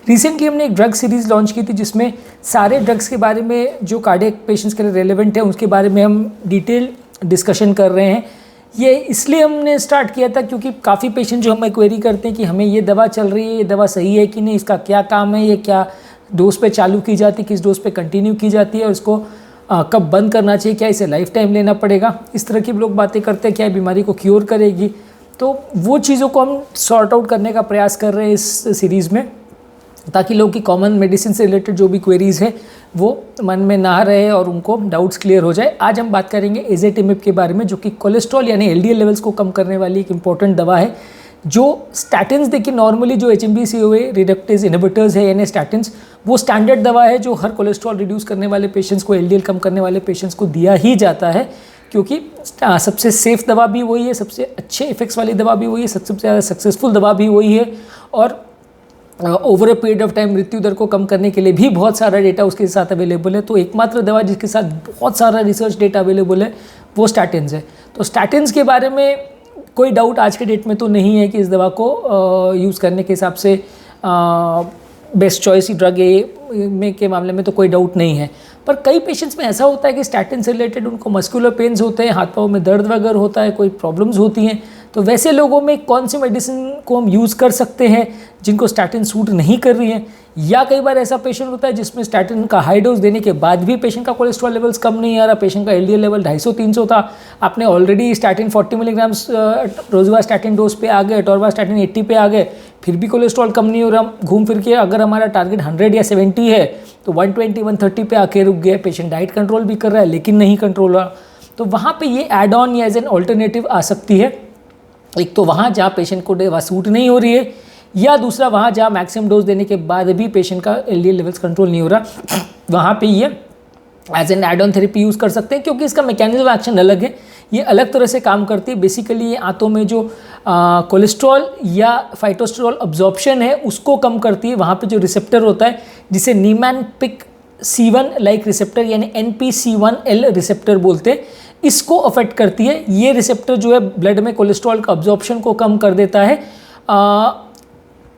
Recently हमने एक drug series launch की थी जिसमें सारे ड्रग्स के बारे में जो कार्डियक पेशेंट्स के लिए रेलेवेंट है उसके बारे में हम डिटेल डिस्कशन कर रहे हैं। ये इसलिए हमने स्टार्ट किया था क्योंकि काफ़ी पेशेंट जो हमें क्वेरी करते हैं कि हमें ये दवा चल रही है, ये दवा सही है कि नहीं, इसका क्या काम है, ये क्या डोज पे चालू की जाती है, किस डोज पे कंटिन्यू की जाती है और इसको कब बंद करना चाहिए, क्या इसे लाइफ टाइम लेना पड़ेगा। इस तरह की लोग बातें करते हैं, क्या बीमारी को क्योर करेगी। तो वो चीज़ों को हम सॉर्ट आउट करने का प्रयास कर रहे हैं इस सीरीज़ में, ताकि लोगों की कॉमन मेडिसिन से रिलेटेड जो भी क्वेरीज़ है वो मन में ना रहे और उनको डाउट्स क्लियर हो जाए। आज हम बात करेंगे एज़ेटिमिब के बारे में, जो कि कोलेस्ट्रॉल यानी एलडीएल लेवल्स को कम करने वाली एक इंपॉर्टेंट दवा है। जो स्टैटिन्स देखिए नॉर्मली जो HMB-CoA रिडक्टेज इनहिबिटर्स है यानी स्टैटिन्स, वो स्टैंडर्ड दवा है जो हर कोलेस्ट्रॉल रिड्यूस करने वाले पेशेंट्स को, एलडीएल कम करने वाले पेशेंट्स को दिया ही जाता है, क्योंकि सबसे सेफ़ दवा भी वही है, सबसे अच्छे इफेक्ट्स वाली दवा भी वही है, सबसे ज़्यादा सक्सेसफुल दवा भी वही है और over a period of time मृत्यु दर को कम करने के लिए भी बहुत सारा डेटा उसके साथ अवेलेबल है। तो एकमात्र दवा जिसके साथ बहुत सारा रिसर्च डेटा अवेलेबल है वो स्टैटिन्स है। तो स्टैटिन्स के बारे में कोई डाउट आज के डेट में तो नहीं है कि इस दवा को यूज़ करने के हिसाब से बेस्ट चॉइस ड्रग है के मामले में तो कोई डाउट नहीं है। पर कई पेशेंट्स में ऐसा होता है कि स्टैटिन से रिलेटेड उनको मस्कुलर पेन्स होते हैं, हाथ पाँव में दर्द वगैरह होता है, कोई प्रॉब्लम्स होती हैं। तो वैसे लोगों में कौन सी मेडिसिन को हम यूज़ कर सकते हैं जिनको स्टैटिन सूट नहीं कर रही है, या कई बार ऐसा पेशेंट होता है जिसमें स्टैटिन का हाई डोज देने के बाद भी पेशेंट का कोलेस्ट्रॉल लेवल्स कम नहीं आ रहा, पेशेंट का एलडीएल लेवल 250-300 था, आपने ऑलरेडी स्टैटिन 40 मिलीग्राम्स रोजुवास्टैटिन डोज पे आ गए, अटोरवास्टैटिन 80 पे आ गए, फिर भी कोलेस्ट्रॉल कम नहीं हो रहा। घूम फिर के अगर हमारा टारगेट 100 या 70 है तो 120-130 पे आके रुक गया, पेशेंट डाइट कंट्रोल भी कर रहा है लेकिन नहीं कंट्रोल रहा। तो वहाँ पे ये एड ऑन या एज एन ऑल्टरनेटिव आ सकती है। एक तो वहाँ जहाँ पेशेंट को दवा सूट नहीं हो रही है, या दूसरा वहाँ जहाँ मैक्सिमम डोज देने के बाद भी पेशेंट का एलडीएल लेवल्स कंट्रोल नहीं हो रहा, वहाँ पे ये as an add on therapy use कर सकते हैं, क्योंकि इसका मैकेनिज्म एक्शन अलग है, ये अलग तरह से काम करती है। बेसिकली ये आंतों में जो कोलेस्ट्रॉल या फाइटोस्टेरोल अब्जॉर्प्शन है उसको कम करती है। वहाँ पे जो रिसेप्टर होता है जिसे नीमैन-पिक C1 लाइक रिसेप्टर यानी NPC1L रिसेप्टर बोलते हैं, इसको अफेक्ट करती है। ये रिसेप्टर जो है ब्लड में कोलेस्ट्रॉल का अब्जॉर्प्शन को कम कर देता है।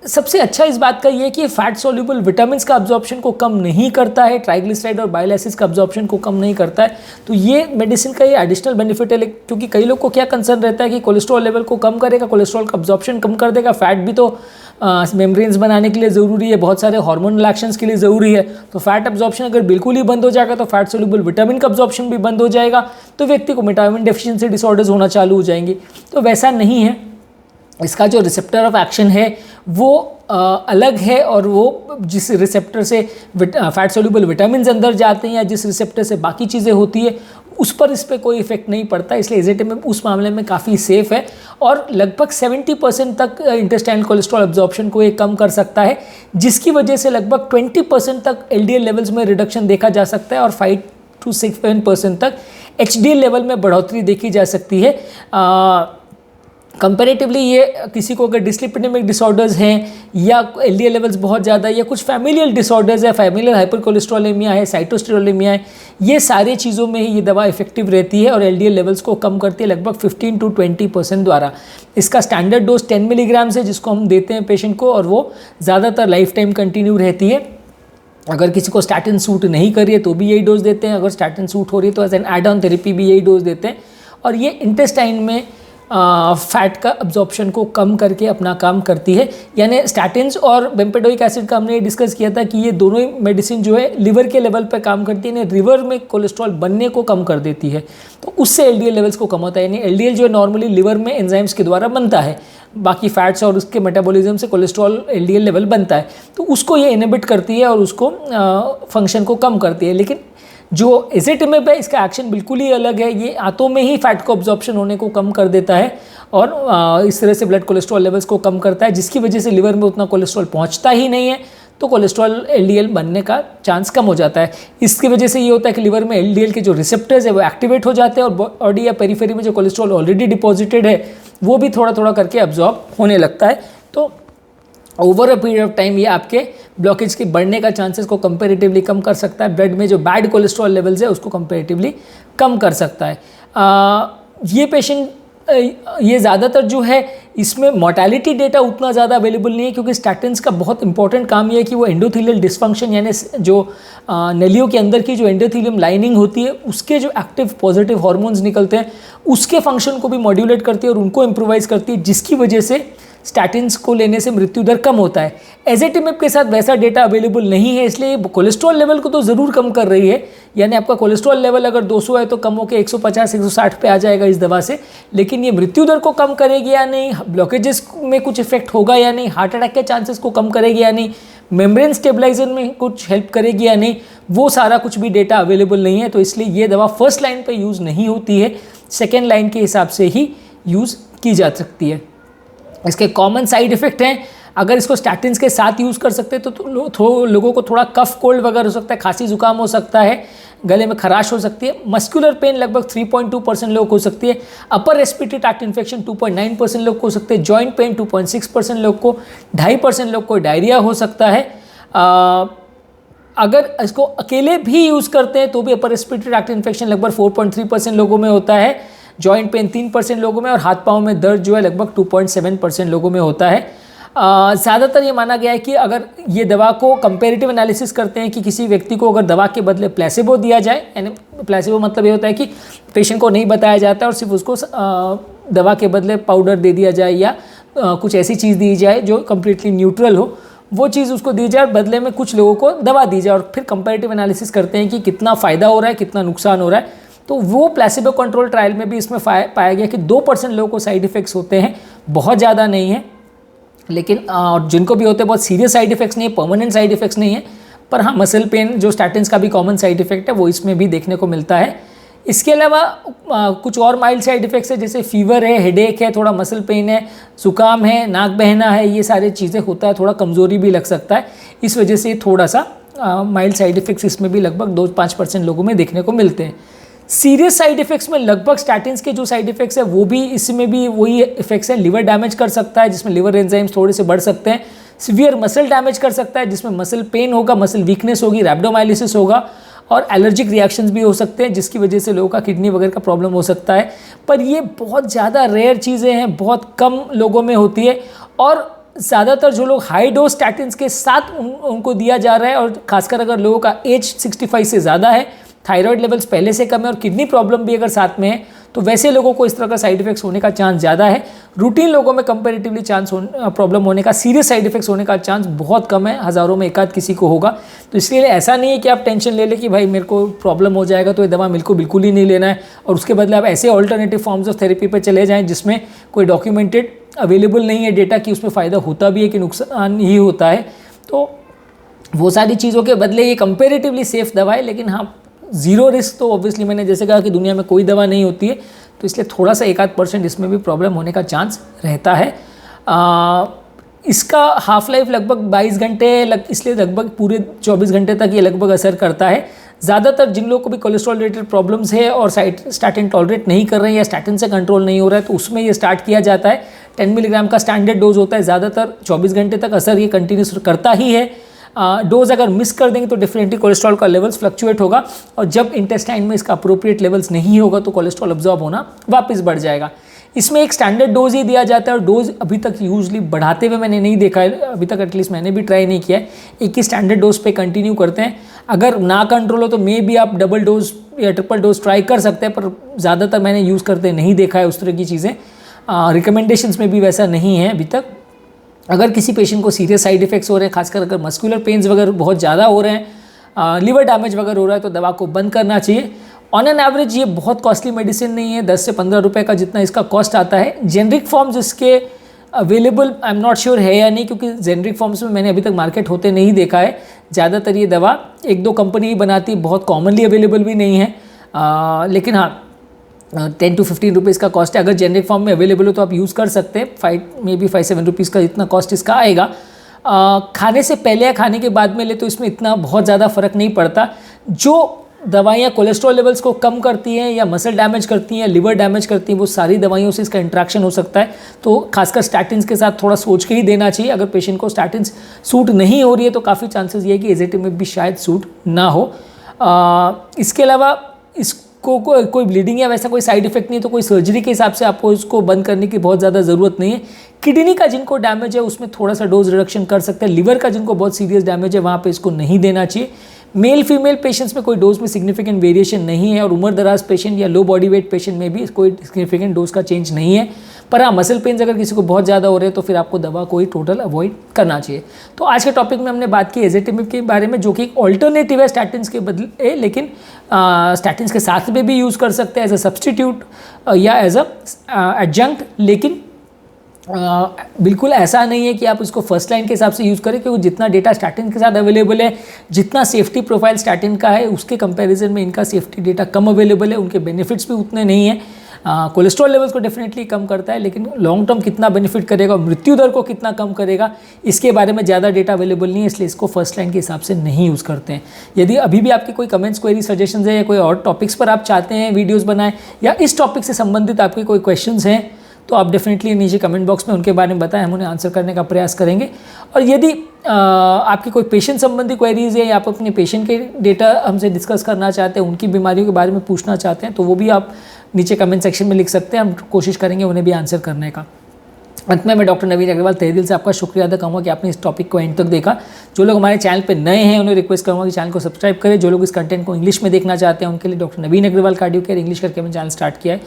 सबसे अच्छा इस बात का ये है कि ये फैट सोल्यूबल विटामिन्स का अब्जॉर्प्शन को कम नहीं करता है, ट्राइग्लिसराइड और बाइल एसिड्स का अब्जॉर्प्शन को कम नहीं करता है। तो ये मेडिसिन का ये एडिशनल बेनिफिट है, क्योंकि कई लोग को क्या कंसर्न रहता है कि कोलेस्ट्रॉल लेवल को कम करेगा, कोलेस्ट्रॉल का अब्जॉर्प्शन कम कर देगा, फैट भी तो मेम्ब्रेन्स बनाने के लिए ज़रूरी है, बहुत सारे हार्मोनल एक्शंस के लिए ज़रूरी है। तो फैट अब्जॉर्प्शन अगर बिल्कुल ही बंद हो जाएगा तो फैट सोल्यूबल विटामिन का अब्जॉर्प्शन भी बंद हो जाएगा, तो व्यक्ति को विटामिन डेफिशिएंसी डिसऑर्डर्स होना चालू हो जाएंगे। तो वैसा नहीं है, इसका जो रिसेप्टर ऑफ एक्शन है वो अलग है, और वो जिस रिसेप्टर से फैट सोल्यूबल विटामिन अंदर जाते हैं या जिस रिसेप्टर से बाकी चीज़ें होती है उस पर इस पर कोई इफेक्ट नहीं पड़ता। इसलिए एज़ेटिमिब उस मामले में काफ़ी सेफ़ है और लगभग 70% तक इंटेस्टाइनल कोलेस्ट्रॉल अब्जॉर्प्शन को ये कम कर सकता है, जिसकी वजह से लगभग 20% तक एलडीएल लेवल्स में रिडक्शन देखा जा सकता है और 5 से 7% तक एचडीएल लेवल में बढ़ोतरी देखी जा सकती है। कंपैरेटिवली ये किसी को अगर डिस्लिपिडेमिक डिसऑर्डर्स हैं या एलडीएल लेवल्स बहुत ज़्यादा या कुछ फैमिलियल डिसऑर्डर्स है, फैमिलियल हाइपरकोलेस्ट्रोलेमिया है, साइटोस्टेरोलेमिया है, ये सारी चीज़ों में ही ये दवा इफेक्टिव रहती है और एलडीएल लेवल्स को कम करती है लगभग 15 से 20% द्वारा। इसका स्टैंडर्ड डोज 10 मिलीग्राम्स है जिसको हम देते हैं पेशेंट को, और वो ज़्यादातर लाइफ टाइम कंटिन्यू रहती है। अगर किसी को स्टैटिन सूट नहीं कर रही है तो भी यही डोज देते हैं, अगर स्टैटिन सूट हो रही है तो as an add on therapy भी यही डोज देते हैं। और ये इंटेस्टाइन में फैट का अब्जॉर्प्शन को कम करके अपना काम करती है। यानी स्टैटिन्स और बेम्पेडोइक एसिड का हमने डिस्कस किया था कि ये दोनों ही मेडिसिन जो है लिवर के लेवल पर काम करती है, यानी लिवर में कोलेस्ट्रॉल बनने को कम कर देती है, तो उससे एलडीएल लेवल्स को कम होता है। यानी एलडीएल जो है नॉर्मली लिवर में एंजाइम्स के द्वारा बनता है, बाकी फैट्स और उसके मेटाबॉलिज्म से कोलेस्ट्रॉल एलडीएल लेवल बनता है, तो उसको ये इनहिबिट करती है और उसको फंक्शन को कम करती है। लेकिन जो एज़ेटिमिब है इसका एक्शन बिल्कुल ही अलग है, ये आंतों में ही फैट को अब्जॉर्प्शन होने को कम कर देता है और इस तरह से ब्लड कोलेस्ट्रॉल लेवल्स को कम करता है, जिसकी वजह से लिवर में उतना कोलेस्ट्रॉल पहुंचता ही नहीं है, तो कोलेस्ट्रॉल एलडीएल बनने का चांस कम हो जाता है। इसकी वजह से ये होता है कि लिवर में एलडीएल के जो रिसेप्टर्स है वो एक्टिवेट हो जाते हैं और बॉडी या पेरिफेरी में जो कोलेस्ट्रॉल ऑलरेडी डिपॉजिटेड है वो भी थोड़ा थोड़ा करके अब्जॉर्ब होने लगता है। तो over a period of time ये आपके ब्लॉकेज के बढ़ने का चांसेस को कंपैरेटिवली कम कर सकता है, ब्लड में जो बैड कोलेस्ट्रॉल लेवल्स है उसको कंपैरेटिवली कम कर सकता है। ये पेशेंट ये ज़्यादातर जो है इसमें मोर्टेलिटी डेटा उतना ज़्यादा अवेलेबल नहीं है, क्योंकि स्टैटिन्स का बहुत इंपॉर्टेंट काम ये है कि वो एंडोथेलियल डिस्फंक्शन यानी जो नलियों के अंदर की जो एंडोथेलियम लाइनिंग होती है उसके जो एक्टिव पॉजिटिव हार्मोन्स निकलते हैं उसके फंक्शन को भी मॉड्यूलेट करती है और उनको इम्प्रोवाइज करती है, जिसकी वजह से स्टैटिन्स को लेने से मृत्यु दर कम होता है। एजेटिमेब के साथ वैसा डेटा अवेलेबल नहीं है, इसलिए कोलेस्ट्रॉल लेवल को तो ज़रूर कम कर रही है, यानी आपका कोलेस्ट्रॉल लेवल अगर 200 है तो कम होकर 150-160 पे आ जाएगा इस दवा से, लेकिन ये मृत्यु दर को कम करेगी या नहीं, ब्लॉकेजेस में कुछ इफेक्ट होगा या नहीं, हार्ट अटैक के चांसेस को कम करेगी या नहीं, मेम्ब्रेन स्टेबलाइजर में कुछ हेल्प करेगी या नहीं, वो सारा कुछ भी डेटा अवेलेबल नहीं है। तो इसलिए ये दवा फर्स्ट लाइन पर यूज़ नहीं होती है, सेकेंड लाइन के हिसाब से ही यूज़ की जा सकती है। इसके कॉमन साइड इफ़ेक्ट हैं, अगर इसको स्टैटिन्स के साथ यूज़ कर सकते हैं तो लोगों को थोड़ा कफ कोल्ड वगैरह हो सकता है, खांसी जुकाम हो सकता है, गले में खराश हो सकती है, मस्कुलर पेन लगभग 3.2% लोग हो सकती है, अपर रेस्पिरेटरी ट्रैक्ट इन्फेक्शन 2.9% लोग को हो सकते हैं, जॉइंट पेन 2.6% लोग को, 2.5% लोग को डायरिया हो सकता है। अगर इसको अकेले भी यूज़ करते हैं तो भी अपर रेस्पिरेटरी ट्रैक्ट इन्फेक्शन लगभग 4.3% लोगों में होता है, जॉइंट पेन 3% लोगों में, और हाथ पाँव में दर्द जो है लगभग 2.7% लोगों में होता है। ज़्यादातर ये माना गया है कि अगर ये दवा को कंपेरेटिव एनालिसिस करते हैं कि किसी व्यक्ति को अगर दवा के बदले प्लेसिबो दिया जाए, यानी प्लेसिबो मतलब ये होता है कि पेशेंट को नहीं बताया जाता और सिर्फ उसको दवा के बदले पाउडर दे दिया जाए या कुछ ऐसी चीज़ दी जाए जो कम्प्लीटली न्यूट्रल हो, वो चीज़ उसको दी जाए और बदले में कुछ लोगों को दवा दी जाए, और फिर कंपेरेटिव एनालिसिस करते हैं कि कितना फ़ायदा हो रहा है, कितना नुकसान हो रहा है। तो वो प्लेसिबो कंट्रोल ट्रायल में भी इसमें पाया गया कि 2% लोगों को साइड इफ़ेक्ट्स होते हैं, बहुत ज़्यादा नहीं है, लेकिन जिनको भी होते हैं बहुत सीरियस साइड इफ़ेक्ट्स नहीं है, परमानेंट साइड इफ़ेक्ट्स नहीं है, पर हाँ मसल पेन जो स्टैटिन्स का भी कॉमन साइड इफ़ेक्ट है वो इसमें भी देखने को मिलता है। इसके अलावा कुछ और माइल्ड साइड इफ़ेक्ट्स है, जैसे फीवर है, हेडेक है, थोड़ा मसल पेन है, जुकाम है, नाक बहना है, ये सारी चीज़ें होता है, थोड़ा कमज़ोरी भी लग सकता है, इस वजह से थोड़ा सा माइल्ड साइड इफ़ेक्ट्स इसमें भी लगभग 2-5% लोगों में देखने को मिलते हैं। सीरियस साइड इफ़ेक्ट्स में लगभग स्टैटिन्स के जो साइड इफ़ेक्ट्स है वो भी इसमें भी वही इफ़ेक्ट्स है, लिवर डैमेज कर सकता है जिसमें लिवर एंजाइम्स थोड़े से बढ़ सकते हैं, सीवियर मसल डैमेज कर सकता है जिसमें मसल पेन होगा, मसल वीकनेस होगी, रैप्डोमाइलिसिस होगा, और एलर्जिक रिएक्शंस भी हो सकते हैं जिसकी वजह से लोगों का किडनी वगैरह का प्रॉब्लम हो सकता है। पर ये बहुत ज़्यादा रेयर चीज़ें हैं, बहुत कम लोगों में होती है, और ज़्यादातर जो लोग हाई डोज स्टैटिन्स के साथ उनको दिया जा रहा है, और खासकर अगर लोगों का एज 65 से ज़्यादा है, थायराइड लेवल्स पहले से कम है और किडनी प्रॉब्लम भी अगर साथ में है, तो वैसे लोगों को इस तरह का साइड इफेक्ट्स होने का चांस ज़्यादा है। रूटीन लोगों में कंपैरेटिवली प्रॉब्लम होने का, सीरियस साइड इफेक्ट्स होने का चांस बहुत कम है, हज़ारों में एकाध किसी को होगा। तो इसलिए ऐसा नहीं है कि आप टेंशन ले लें कि भाई मेरे को प्रॉब्लम हो जाएगा तो ये दवा मेरे को बिल्कुल ही नहीं लेना है, और उसके बदले आप ऐसे ऑल्टरनेटिव फॉर्म्स ऑफ थेरेपी पर चले जाएँ जिसमें कोई डॉक्यूमेंटेड अवेलेबल नहीं है डेटा कि उसमें फ़ायदा होता भी है कि नुकसान ही होता है। तो वो सारी चीज़ों के बदले ये कंपेरेटिवली सेफ़ दवा है, लेकिन हाँ ज़ीरो रिस्क तो ऑब्वियसली मैंने जैसे कहा कि दुनिया में कोई दवा नहीं होती है, तो इसलिए थोड़ा सा 1-8% इसमें भी प्रॉब्लम होने का चांस रहता है। इसका हाफ लाइफ लगभग 22 घंटे इसलिए लगभग पूरे 24 घंटे तक ये लगभग असर करता है। ज़्यादातर जिन लोगों को भी कोलेस्ट्रॉल रिलेटेड प्रॉब्लम्स है और स्टैटिन टॉलरेट नहीं कर रहे हैं या स्टैटिन से कंट्रोल नहीं हो रहा है, तो उसमें ये स्टार्ट किया जाता है। 10 मिलीग्राम का स्टैंडर्ड डोज होता है, ज़्यादातर 24 घंटे तक असर ये कंटिन्यूस करता ही है। डोज अगर मिस कर देंगे तो डेफिनेटली कोलेस्ट्रॉल का लेवल्स फ्लक्चुएट होगा, और जब इंटेस्टाइन में इसका अप्रोप्रिएट लेवल्स नहीं होगा तो कोलेस्ट्रॉल अब्जॉर्ब होना वापस बढ़ जाएगा। इसमें एक स्टैंडर्ड डोज ही दिया जाता है, और डोज अभी तक यूजली बढ़ाते हुए मैंने नहीं देखा है, अभी तक एटलीस्ट मैंने भी ट्राई नहीं किया है। एक ही स्टैंडर्ड डोज पे कंटिन्यू करते हैं। अगर ना कंट्रोल हो तो मे भी आप डबल डोज या ट्रिपल डोज ट्राई कर सकते हैं, पर ज़्यादातर मैंने यूज़ करते नहीं देखा है उस तरह की चीज़ें। रिकमेंडेशंस में भी वैसा नहीं है अभी तक। अगर किसी पेशेंट को सीरियस साइड इफेक्ट्स हो रहे हैं, खासकर अगर मस्कुलर पेन्स वगैरह बहुत ज़्यादा हो रहे हैं, लिवर डैमेज वगैरह हो रहा है, तो दवा को बंद करना चाहिए। ऑन एन एवरेज ये बहुत कॉस्टली मेडिसिन नहीं है, 10 से 15 रुपये का जितना इसका कॉस्ट आता है। जेनरिक फॉर्म्स इसके available I am not sure है या नहीं, क्योंकि जेनरिक फॉर्म्स में मैंने अभी तक मार्केट होते नहीं देखा है। ज़्यादातर ये दवा 1-2 कंपनी ही बनाती है, बहुत कॉमनली अवेलेबल भी नहीं है। लेकिन हाँ 10 to 15 रुपीज़ का कॉस्ट है। अगर जेनरिक फॉर्म में अवेलेबल हो तो आप यूज़ कर सकते हैं। 5-7 रुपीज़ का इतना कॉस्ट इसका आएगा। खाने से पहले या खाने के बाद में ले तो इसमें इतना बहुत ज़्यादा फ़र्क नहीं पड़ता। जो दवाइयाँ कोलेस्ट्रॉल लेवल्स को कम करती हैं या मसल डैमेज करती हैं या लिवर डैमेज करती हैं, वो सारी दवाइयों से इसका इंट्रैक्शन हो सकता है। तो खासकर स्टैटिन्स के साथ थोड़ा सोच के ही देना चाहिए। अगर पेशेंट को स्टैटिन्स सूट नहीं हो रही है तो काफ़ी चांसेस ये है कि एजेटिमेब भी शायद सूट ना हो। इसके अलावा कोई ब्लीडिंग या वैसा कोई साइड इफेक्ट नहीं है, तो कोई सर्जरी के हिसाब से आपको इसको बंद करने की बहुत ज़्यादा ज़रूरत नहीं है। किडनी का जिनको डैमेज है उसमें थोड़ा सा डोज रिडक्शन कर सकते हैं। लिवर का जिनको बहुत सीरियस डैमेज है वहाँ पे इसको नहीं देना चाहिए। मेल फीमेल पेशेंट्स में कोई डोज में सिग्निफिकेंट वेरिएशन नहीं है, और उम्र दराज पेशेंट या लो बॉडी वेट पेशेंट में भी कोई सिग्निफिकेंट डोज का चेंज नहीं है। पर हाँ, मसल पेन्स अगर किसी को बहुत ज़्यादा हो रहे हैं तो फिर आपको दवा कोई टोटल अवॉइड करना चाहिए। तो आज के टॉपिक में हमने बात की एजेटिमिब के बारे में, जो कि एक ऑल्टरनेटिव है स्टैटिन्स के बदले, लेकिन स्टैटिन्स के साथ में भी यूज़ कर सकते हैं एज अ सब्सटीट्यूट या एज अ एडजंक्ट। लेकिन बिल्कुल ऐसा नहीं है कि आप इसको फर्स्ट लाइन के हिसाब से यूज़ करें, क्योंकि जितना डेटा स्टैटिन के साथ अवेलेबल है, जितना सेफ्टी प्रोफाइल स्टैटिन का है, उसके कंपैरिजन में इनका सेफ्टी डेटा कम अवेलेबल है। उनके बेनिफिट्स भी उतने नहीं है। कोलेस्ट्रॉल लेवल्स को डेफिनेटली कम करता है, लेकिन लॉन्ग टर्म कितना बेनिफिट करेगा, मृत्यु दर को कितना कम करेगा, इसके बारे में ज़्यादा डेटा अवेलेबल नहीं है, इसलिए इसको फर्स्ट लाइन के हिसाब से नहीं यूज़ करते हैं। यदि अभी भी आपकी कोई कमेंट्स, क्वेरी, सजेशंस है या कोई और टॉपिक्स पर आप चाहते हैं वीडियोज़ बनाएं, या इस टॉपिक से संबंधित आपके कोई क्वेश्चंस हैं, तो आप डेफिनेटली नीचे कमेंट बॉक्स में उनके बारे में बताएं, हम उन्हें आंसर करने का प्रयास करेंगे। और यदि आपकी कोई पेशेंट संबंधी क्वेरीज है या आप अपने पेशेंट के डेटा हमसे डिस्कस करना चाहते हैं, उनकी बीमारियों के बारे में पूछना चाहते हैं, तो वो भी आप नीचे कमेंट सेक्शन में लिख सकते हैं। हम कोशिश करेंगे उन्हें भी आंसर करने का। अंत में मैं डॉक्टर नवीन अग्रवाल तहे दिल से आपका शुक्रिया अदा करूँगा कि आपने इस टॉपिक को एंड तक देखा। जो लोग हमारे चैनल पे नए हैं उन्हें रिक्वेस्ट करूँगा कि चैनल को सब्सक्राइब करें। जो लोग इस कंटेंट को इंग्लिश में देखना चाहते हैं उनके लिए डॉक्टर नवीन अग्रवाल कार्डियो केयर इंग्लिश करके मैंने चैनल स्टार्ट किया है,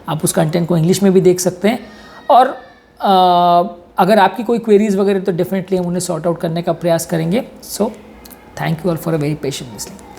आप उस कंटेंट को इंग्लिश में भी देख सकते हैं। और अगर आपकी कोई क्वेरीज वगैरह तो डेफिनेटली हम उन्हें सॉर्ट आउट करने का प्रयास करेंगे। So thank you all for a very patient listening.